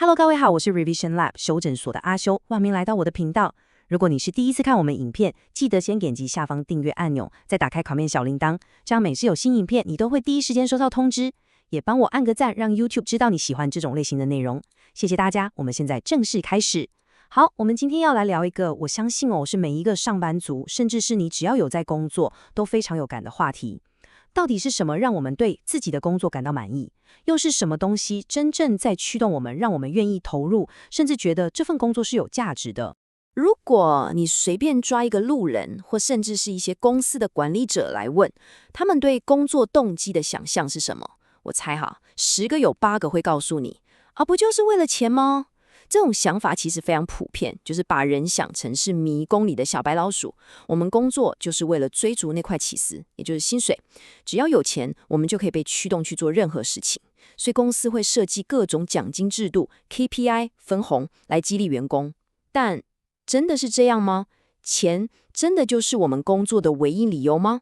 Hello，各位好，我是 Revision Lab 修整所的阿修，欢迎来到我的频道。如果你是第一次看我们影片，记得先点击下方订阅按钮，再打开旁边小铃铛，这样每次有新影片，你都会第一时间收到通知。也帮我按个赞，让 YouTube 知道你喜欢这种类型的内容。谢谢大家，我们现在正式开始。好，我们今天要来聊一个，我相信是每一个上班族，甚至是你只要有在工作，都非常有感的话题。到底是什么让我们对自己的工作感到满意？又是什么东西真正在驱动我们，让我们愿意投入，甚至觉得这份工作是有价值的？如果你随便抓一个路人，或甚至是一些公司的管理者来问，他们对工作动机的想象是什么？我猜10个有8个会告诉你，不就是为了钱吗？这种想法其实非常普遍，就是把人想成是迷宫里的小白老鼠。我们工作就是为了追逐那块起司，也就是薪水。只要有钱，我们就可以被驱动去做任何事情。所以公司会设计各种奖金制度、KPI 分红来激励员工。但真的是这样吗？钱真的就是我们工作的唯一理由吗？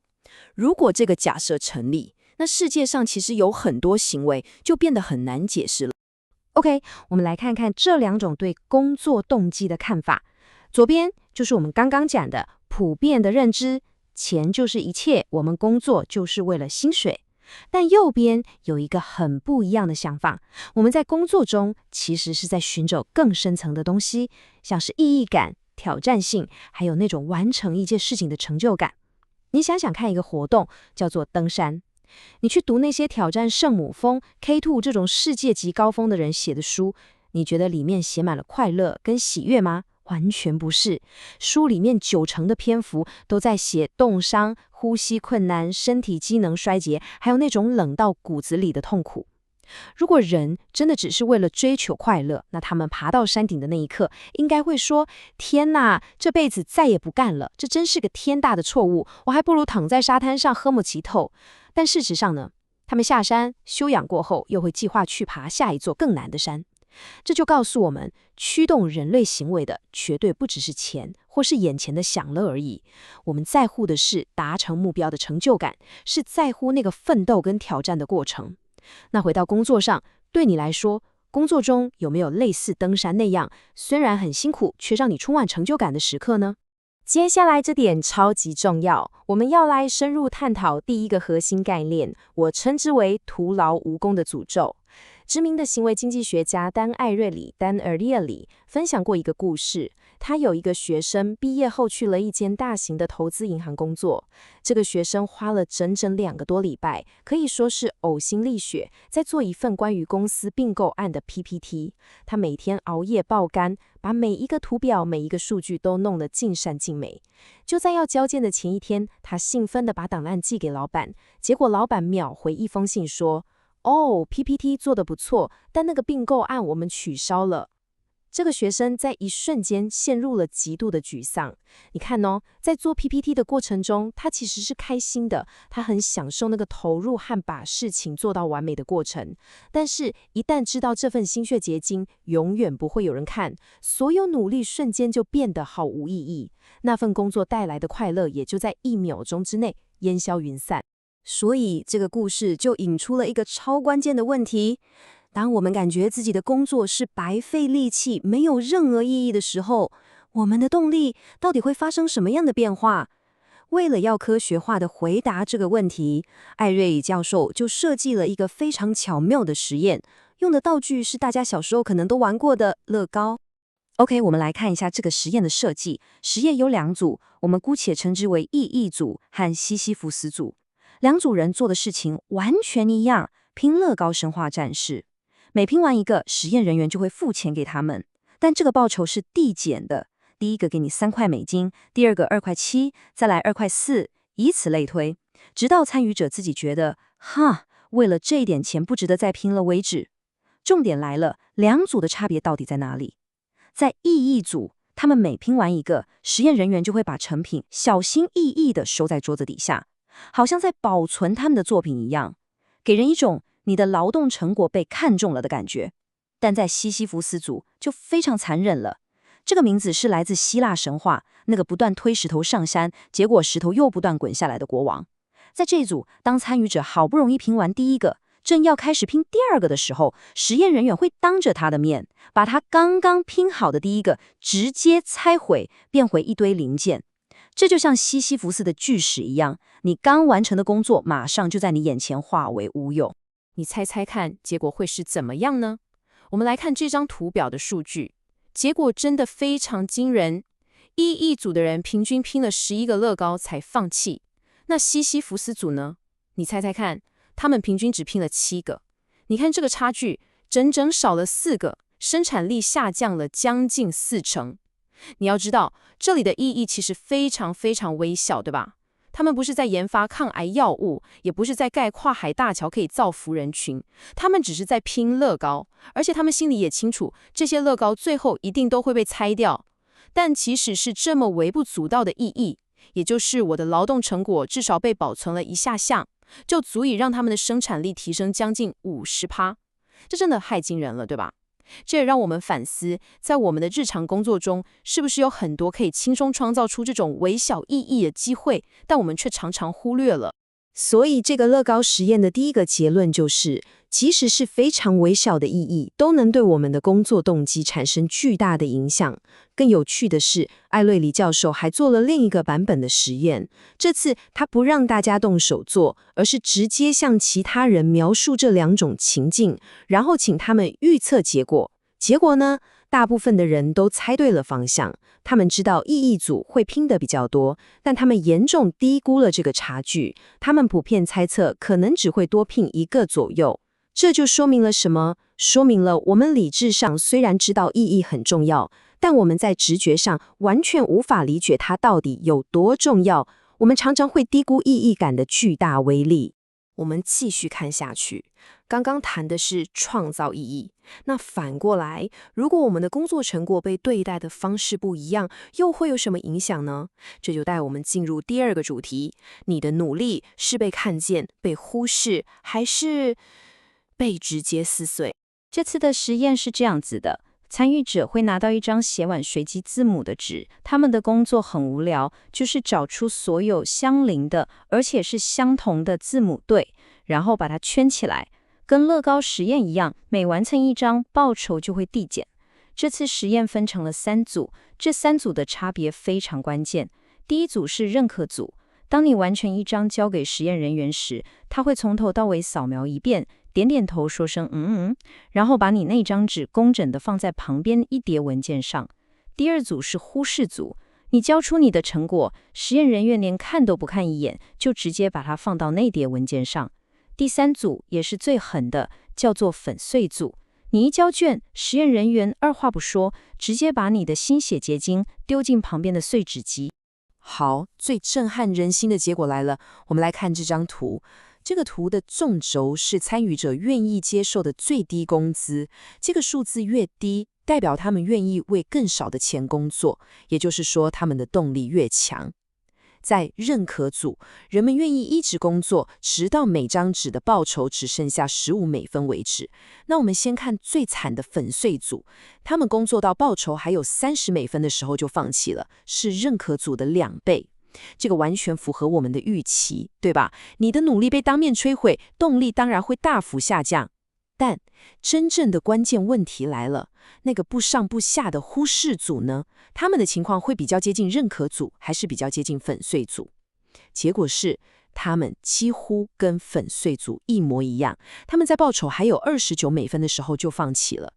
如果这个假设成立，那世界上其实有很多行为就变得很难解释了。OK，我们来看看这两种对工作动机的看法。左边就是我们刚刚讲的普遍的认知，钱就是一切，我们工作就是为了薪水。但右边有一个很不一样的想法，我们在工作中其实是在寻找更深层的东西，像是意义感、挑战性，还有那种完成一件事情的成就感。你想想看，一个活动叫做登山。你去读那些挑战圣母峰、K2 这种世界级高峰的人写的书，你觉得里面写满了快乐跟喜悦吗？完全不是，书里面90%的篇幅都在写冻伤、呼吸困难、身体机能衰竭，还有那种冷到骨子里的痛苦。如果人真的只是为了追求快乐，那他们爬到山顶的那一刻，应该会说：天哪，这辈子再也不干了，这真是个天大的错误，我还不如躺在沙滩上喝木奇透。但事实上呢，他们下山休养过后，又会计划去爬下一座更难的山。这就告诉我们，驱动人类行为的绝对不只是钱，或是眼前的享乐而已。我们在乎的是达成目标的成就感，是在乎那个奋斗跟挑战的过程。那回到工作上，对你来说，工作中有没有类似登山那样，虽然很辛苦，却让你充满成就感的时刻呢？接下来这点超级重要，我们要来深入探讨第一个核心概念，我称之为徒劳无功的诅咒。知名的行为经济学家丹·艾瑞里 Dan Ariely 分享过一个故事，他有一个学生毕业后去了一间大型的投资银行工作。这个学生花了整整2个多礼拜，可以说是呕心沥血，在做一份关于公司并购案的 PPT。他每天熬夜爆肝，把每一个图表、每一个数据都弄得尽善尽美。就在要交件的前一天，他兴奋地把档案寄给老板，结果老板秒回一封信说：PPT 做得不错，但那个并购案我们取消了。这个学生在一瞬间陷入了极度的沮丧。你看在做 PPT 的过程中，他其实是开心的，他很享受那个投入和把事情做到完美的过程。但是，一旦知道这份心血结晶永远不会有人看，所有努力瞬间就变得毫无意义，那份工作带来的快乐也就在1秒钟之内烟消云散。所以这个故事就引出了一个超关键的问题：当我们感觉自己的工作是白费力气，没有任何意义的时候，我们的动力到底会发生什么样的变化？为了要科学化的回答这个问题，艾瑞里教授就设计了一个非常巧妙的实验，用的道具是大家小时候可能都玩过的乐高。OK， 我们来看一下这个实验的设计。实验有2组，我们姑且称之为意义组和西西弗斯组。2组人做的事情完全一样，拼乐高生化战士。每拼完一个，实验人员就会付钱给他们，但这个报酬是递减的。第一个给你3块美金，第二个2块7，再来2块4，以此类推，直到参与者自己觉得，为了这一点钱不值得再拼了为止。重点来了，2组的差别到底在哪里？在意义组，他们每拼完一个，实验人员就会把成品小心翼翼地收在桌子底下，好像在保存他们的作品一样，给人一种你的劳动成果被看中了的感觉。但在西西弗斯组就非常残忍了，这个名字是来自希腊神话那个不断推石头上山，结果石头又不断滚下来的国王。在这一组，当参与者好不容易拼完第一个，正要开始拼第二个的时候，实验人员会当着他的面，把他刚刚拼好的第一个直接拆毁，变回一堆零件。这就像西西弗斯的巨石一样，你刚完成的工作马上就在你眼前化为乌有。你猜猜看，结果会是怎么样呢？我们来看这张图表的数据，结果真的非常惊人。一组的人平均拼了11个乐高才放弃，那西西弗斯组呢？你猜猜看，他们平均只拼了7个。你看这个差距，整整少了4个，生产力下降了将近40%。你要知道，这里的意义其实非常非常微小，对吧？他们不是在研发抗癌药物，也不是在盖跨海大桥可以造福人群，他们只是在拼乐高，而且他们心里也清楚，这些乐高最后一定都会被拆掉。但即使是这么微不足道的意义，也就是我的劳动成果至少被保存了一下下，就足以让他们的生产力提升将近50%，这真的太惊人了，对吧？这也让我们反思，在我们的日常工作中，是不是有很多可以轻松创造出这种微小意义的机会，但我们却常常忽略了。所以这个乐高实验的第一个结论就是，即使是非常微小的意义，都能对我们的工作动机产生巨大的影响。更有趣的是，艾瑞里教授还做了另一个版本的实验。这次他不让大家动手做，而是直接向其他人描述这两种情境，然后请他们预测结果。结果呢？大部分的人都猜对了方向，他们知道意义组会拼得比较多，但他们严重低估了这个差距。他们普遍猜测可能只会多拼1个左右。这就说明了什么？说明了我们理智上虽然知道意义很重要，但我们在直觉上完全无法理解它到底有多重要。我们常常会低估意义感的巨大威力。我们继续看下去，刚刚谈的是创造意义，那反过来，如果我们的工作成果被对待的方式不一样，又会有什么影响呢？这就带我们进入第二个主题，你的努力是被看见、被忽视，还是被直接撕碎？这次的实验是这样子的。参与者会拿到一张写满随机字母的纸，他们的工作很无聊，就是找出所有相邻的，而且是相同的字母对，然后把它圈起来。跟乐高实验一样，每完成一张，报酬就会递减。这次实验分成了3组，这3组的差别非常关键。第一组是认可组，当你完成一张交给实验人员时，他会从头到尾扫描一遍，点点头说声然后把你那张纸工整地放在旁边一叠文件上。第二组是忽视组，你交出你的成果，实验人员连看都不看一眼，就直接把它放到那叠文件上。第3组也是最狠的，叫做粉碎组。你一交卷，实验人员二话不说，直接把你的心血结晶丢进旁边的碎纸机。好，最震撼人心的结果来了，我们来看这张图。这个图的纵轴是参与者愿意接受的最低工资，这个数字越低，代表他们愿意为更少的钱工作，也就是说他们的动力越强。在认可组，人们愿意一直工作，直到每张纸的报酬只剩下15美分为止。那我们先看最惨的粉碎组，他们工作到报酬还有30美分的时候就放弃了，是认可组的2倍。这个完全符合我们的预期，对吧？你的努力被当面摧毁，动力当然会大幅下降。但真正的关键问题来了，那个不上不下的忽视组呢？他们的情况会比较接近认可组，还是比较接近粉碎组？结果是，他们几乎跟粉碎组一模一样，他们在报酬还有29美分的时候就放弃了。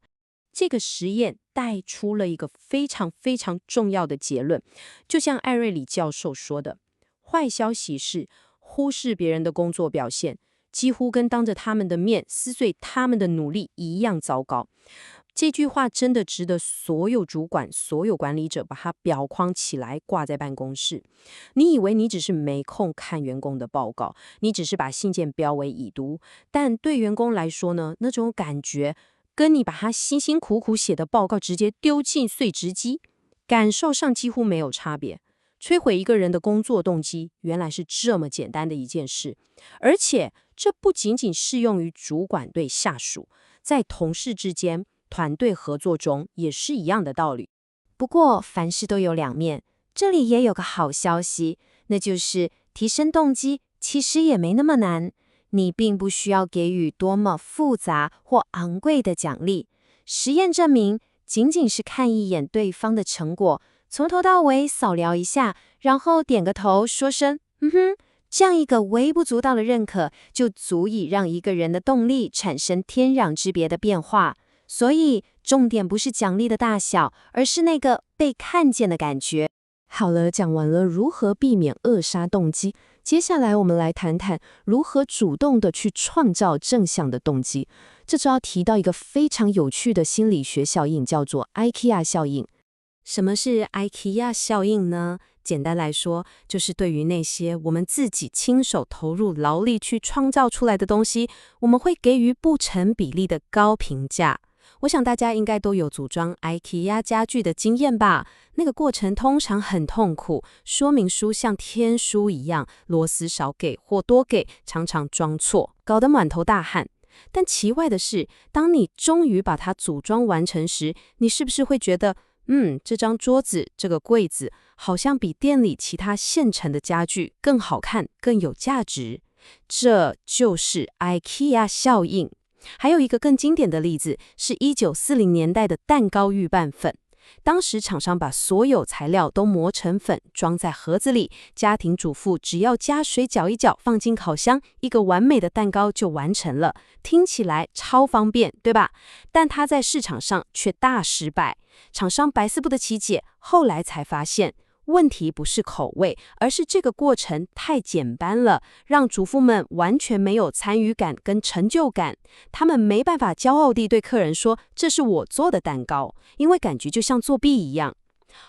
这个实验带出了一个非常非常重要的结论，就像艾瑞里教授说的，坏消息是忽视别人的工作表现，几乎跟当着他们的面撕碎他们的努力一样糟糕。这句话真的值得所有主管、所有管理者把它裱框起来挂在办公室。你以为你只是没空看员工的报告，你只是把信件标为已读，但对员工来说呢，那种感觉跟你把他辛辛苦苦写的报告直接丢进碎纸机，感受上几乎没有差别。摧毁一个人的工作动机，原来是这么简单的一件事。而且，这不仅仅适用于主管对下属，在同事之间、团队合作中也是一样的道理。不过，凡事都有2面，这里也有个好消息，那就是提升动机其实也没那么难。你并不需要给予多么复杂或昂贵的奖励。实验证明，仅仅是看一眼对方的成果，从头到尾扫描一下，然后点个头，说声“嗯哼”，这样一个微不足道的认可，就足以让一个人的动力产生天壤之别的变化。所以，重点不是奖励的大小，而是那个被看见的感觉。好了，讲完了如何避免扼杀动机，接下来我们来谈谈如何主动的去创造正向的动机。这就要提到一个非常有趣的心理学效应，叫做 IKEA 效应。什么是 IKEA 效应呢？简单来说，就是对于那些我们自己亲手投入劳力去创造出来的东西，我们会给予不成比例的高评价。我想大家应该都有组装 IKEA 家具的经验吧？那个过程通常很痛苦，说明书像天书一样，螺丝少给或多给，常常装错，搞得满头大汗。但奇怪的是，当你终于把它组装完成时，你是不是会觉得，这张桌子、这个柜子，好像比店里其他现成的家具更好看、更有价值？这就是 IKEA 效应。还有一个更经典的例子是1940年代的蛋糕预拌粉。当时厂商把所有材料都磨成粉，装在盒子里，家庭主妇只要加水搅一搅，放进烤箱，一个完美的蛋糕就完成了。听起来超方便，对吧？但它在市场上却大失败，厂商百思不得其解，后来才发现，问题不是口味，而是这个过程太简单了，让主妇们完全没有参与感跟成就感。他们没办法骄傲地对客人说这是我做的蛋糕，因为感觉就像作弊一样。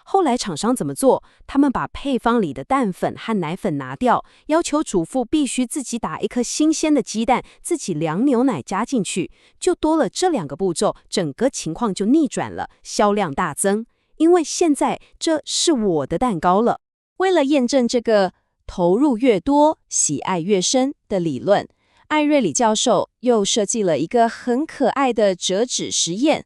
后来厂商怎么做？他们把配方里的蛋粉和奶粉拿掉，要求主妇必须自己打一颗新鲜的鸡蛋，自己量牛奶加进去，就多了这2个步骤，整个情况就逆转了，销量大增。因为现在这是我的蛋糕了。为了验证这个投入越多，喜爱越深的理论，艾瑞里教授又设计了一个很可爱的折纸实验。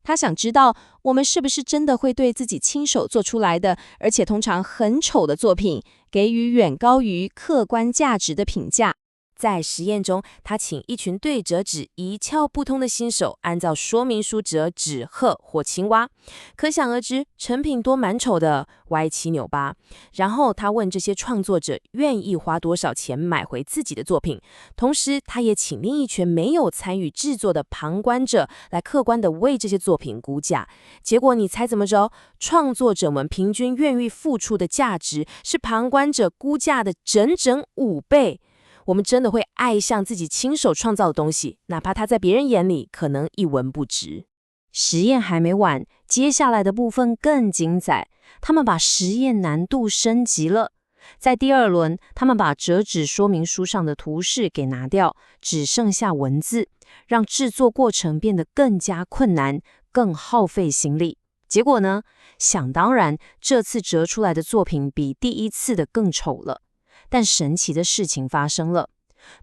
他想知道我们是不是真的会对自己亲手做出来的，而且通常很丑的作品，给予远高于客观价值的评价。在实验中，他请一群对折纸一窍不通的新手按照说明书折纸鹤或青蛙，可想而知，成品多蛮丑的，歪七扭八。然后他问这些创作者愿意花多少钱买回自己的作品，同时他也请另一群没有参与制作的旁观者来客观地为这些作品估价。结果你猜怎么着？创作者们平均愿意付出的价值是旁观者估价的整整5倍。我们真的会爱上自己亲手创造的东西，哪怕它在别人眼里可能一文不值。实验还没完，接下来的部分更精彩。他们把实验难度升级了。在第2轮，他们把折纸说明书上的图示给拿掉，只剩下文字，让制作过程变得更加困难，更耗费心力。结果呢？想当然，这次折出来的作品比第1次的更丑了。但神奇的事情发生了，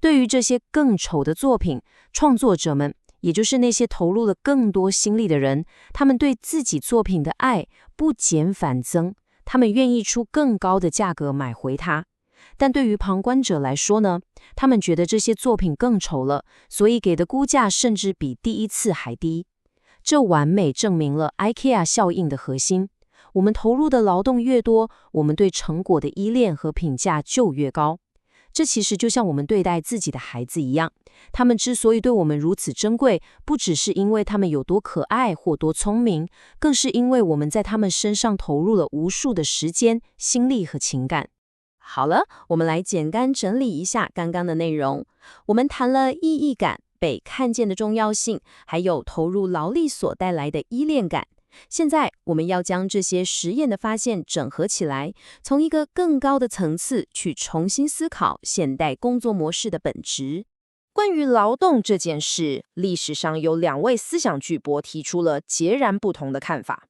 对于这些更丑的作品，创作者们，也就是那些投入了更多心力的人，他们对自己作品的爱不减反增，他们愿意出更高的价格买回它。但对于旁观者来说呢，他们觉得这些作品更丑了，所以给的估价甚至比第1次还低。这完美证明了 IKEA 效应的核心。我们投入的劳动越多，我们对成果的依恋和评价就越高。这其实就像我们对待自己的孩子一样，他们之所以对我们如此珍贵，不只是因为他们有多可爱或多聪明，更是因为我们在他们身上投入了无数的时间、心力和情感。好了，我们来简单整理一下刚刚的内容。我们谈了意义感、被看见的重要性，还有投入劳力所带来的依恋感。现在我们要将这些实验的发现整合起来，从一个更高的层次去重新思考现代工作模式的本质。关于劳动这件事，历史上有2位思想巨擘提出了截然不同的看法。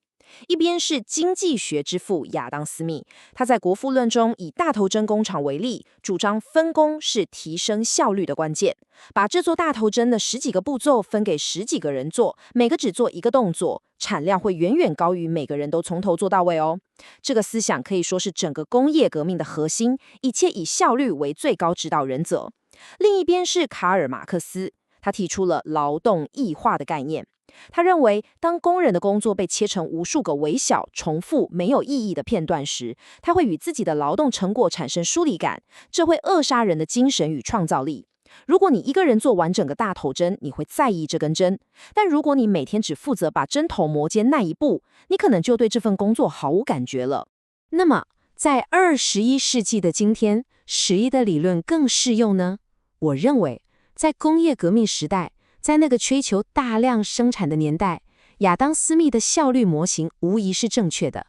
一边是经济学之父亚当·斯密，他在《国富论》中以大头针工厂为例，主张分工是提升效率的关键，把制作大头针的10几个步骤分给10几个人做，每个只做1个动作，产量会远远高于每个人都从头做到位哦。这个思想可以说是整个工业革命的核心，一切以效率为最高指导原则。另一边是卡尔马克思，他提出了劳动异化的概念。他认为，当工人的工作被切成无数个微小、重复、没有意义的片段时，他会与自己的劳动成果产生疏离感，这会扼杀人的精神与创造力。如果你一个人做完整个大头针，你会在意这根针；但如果你每天只负责把针头磨尖那一步，你可能就对这份工作毫无感觉了。那么，在21世纪的今天，11的理论更适用呢？我认为，在工业革命时代，在那个追求大量生产的年代，亚当·斯密的效率模型无疑是正确的。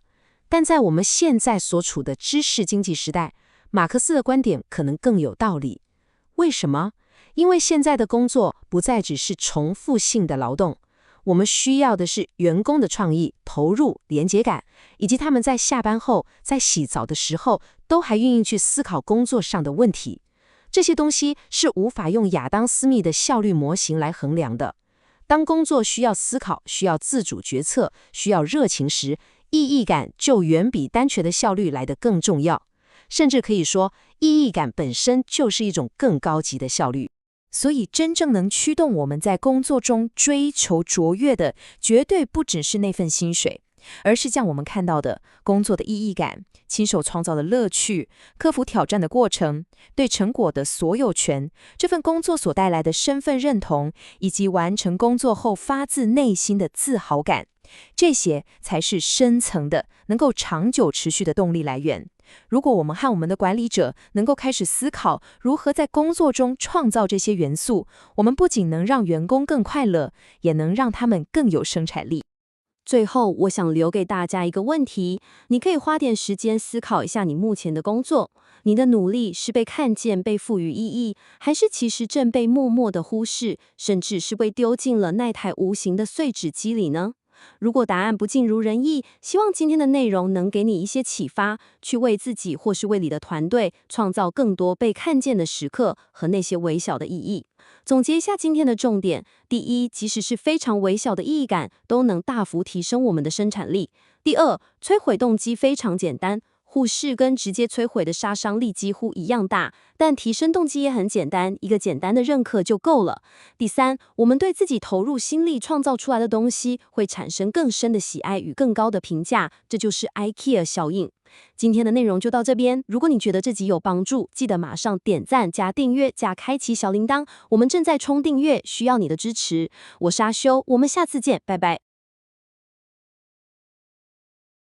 但在我们现在所处的知识经济时代，马克思的观点可能更有道理。为什么？因为现在的工作不再只是重复性的劳动，我们需要的是员工的创意、投入、连结感，以及他们在下班后、在洗澡的时候，都还愿意去思考工作上的问题。这些东西是无法用亚当·斯密的效率模型来衡量的。当工作需要思考、需要自主决策、需要热情时，意义感就远比单纯的效率来得更重要。甚至可以说，意义感本身就是一种更高级的效率。所以，真正能驱动我们在工作中追求卓越的，绝对不只是那份薪水，而是像我们看到的工作的意义感、亲手创造的乐趣、克服挑战的过程、对成果的所有权、这份工作所带来的身份认同，以及完成工作后发自内心的自豪感。这些才是深层的、能够长久持续的动力来源。如果我们和我们的管理者能够开始思考如何在工作中创造这些元素，我们不仅能让员工更快乐，也能让他们更有生产力。最后，我想留给大家一个问题，你可以花点时间思考一下你目前的工作，你的努力是被看见、被赋予意义，还是其实正被默默的忽视，甚至是被丢进了那台无形的碎纸机里呢？如果答案不尽如人意，希望今天的内容能给你一些启发，去为自己或是为你的团队创造更多被看见的时刻和那些微小的意义。总结一下今天的重点：第一，即使是非常微小的意义感，都能大幅提升我们的生产力。第二，摧毁动机非常简单，忽视跟直接摧毁的杀伤力几乎一样大，但提升动机也很简单，一个简单的认可就够了。第三，我们对自己投入心力创造出来的东西，会产生更深的喜爱与更高的评价，这就是 IKEA 效应。今天的内容就到这边，如果你觉得这集有帮助，记得马上点赞加订阅加开启小铃铛，我们正在冲订阅，需要你的支持。我是阿修，我们下次见，拜拜。